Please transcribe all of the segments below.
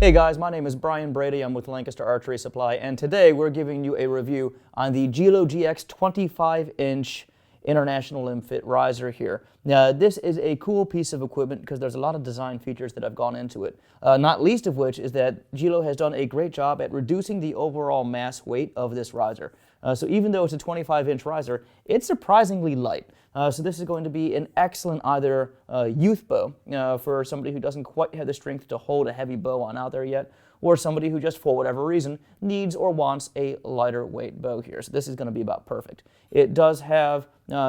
Hey guys, my name is Brian Brady. I'm with Lancaster Archery Supply, and today we're giving you a review on the Gillo GX 25-inch International Limb Fit riser here. Now, this is a cool piece of equipment because there's a lot of design features that have gone into it, not least of which is that Gillo has done a great job at reducing the overall mass weight of this riser. So even though it's a 25-inch riser, it's surprisingly light. So this is going to be an excellent either youth bow for somebody who doesn't quite have the strength to hold a heavy bow on out there yet, or somebody who just for whatever reason needs or wants a lighter weight bow here. So this is going to be about perfect. It does have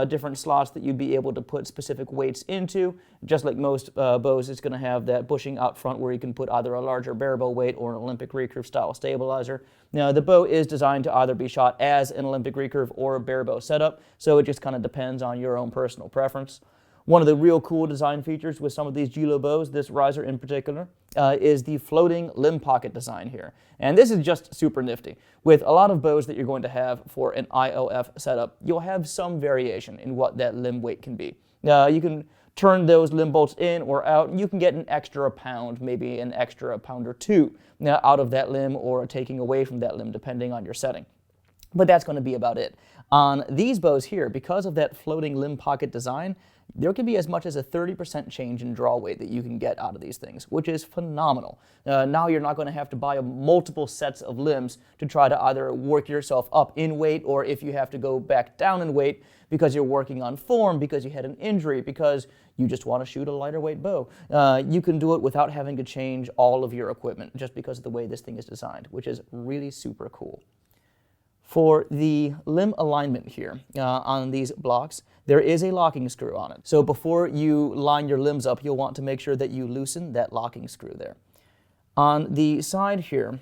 different slots that you'd be able to put specific weights into. Just like most bows, it's going to have that bushing out front where you can put either a larger bare bow weight or an Olympic recurve style stabilizer. Now the bow is designed to either be shot as an Olympic recurve or a bare bow setup, so it just kind of depends on your own personal preference. One of the real cool design features with some of these Gillo bows, this riser in particular, is the floating limb pocket design here. And this is just super nifty. With a lot of bows that you're going to have for an ILF setup, you'll have some variation in what that limb weight can be. You can turn those limb bolts in or out, and you can get an extra pound, maybe an extra pound or two out of that limb or taking away from that limb depending on your setting. But that's going to be about it. On these bows here, because of that floating limb pocket design, there can be as much as a 30% change in draw weight that you can get out of these things, which is phenomenal. Now you're not going to have to buy multiple sets of limbs to try to either work yourself up in weight, or if you have to go back down in weight because you're working on form, because you had an injury, because you just want to shoot a lighter weight bow. You can do it without having to change all of your equipment just because of the way this thing is designed, which is really super cool. For the limb alignment here on these blocks, there is a locking screw on it. So before you line your limbs up, you'll want to make sure that you loosen that locking screw there. On the side here,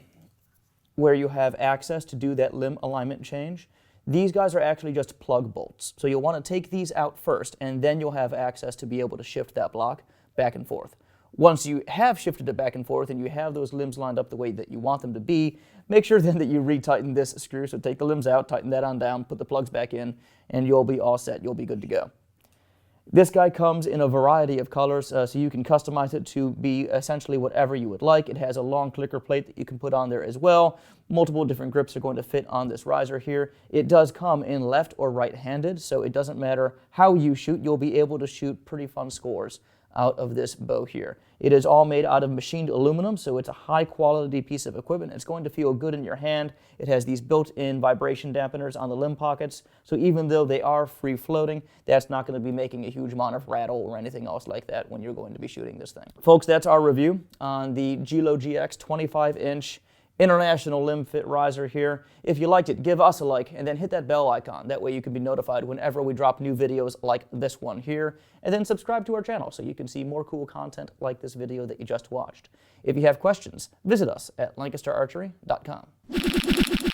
where you have access to do that limb alignment change, these guys are actually just plug bolts. So you'll want to take these out first, and then you'll have access to be able to shift that block back and forth. Once you have shifted it back and forth and you have those limbs lined up the way that you want them to be, make sure then that you retighten this screw. So take the limbs out, tighten that on down, put the plugs back in, and you'll be all set. You'll be good to go. This guy comes in a variety of colors, so you can customize it to be essentially whatever you would like. It has a long clicker plate that you can put on there as well. Multiple different grips are going to fit on this riser here. It does come in left or right-handed, so it doesn't matter how you shoot. You'll be able to shoot pretty fun scores out of this bow here. It is all made out of machined aluminum, so it's a high quality piece of equipment. It's going to feel good in your hand. It has these built-in vibration dampeners on the limb pockets, so even though they are free floating, that's not going to be making a huge amount of rattle or anything else like that when you're going to be shooting this thing. Folks, that's our review on the Gillo GX 25-inch International Limb Fit riser here. If you liked it, give us a like and then hit that bell icon. That way you can be notified whenever we drop new videos like this one here. And then subscribe to our channel so you can see more cool content like this video that you just watched. If you have questions, visit us at lancasterarchery.com.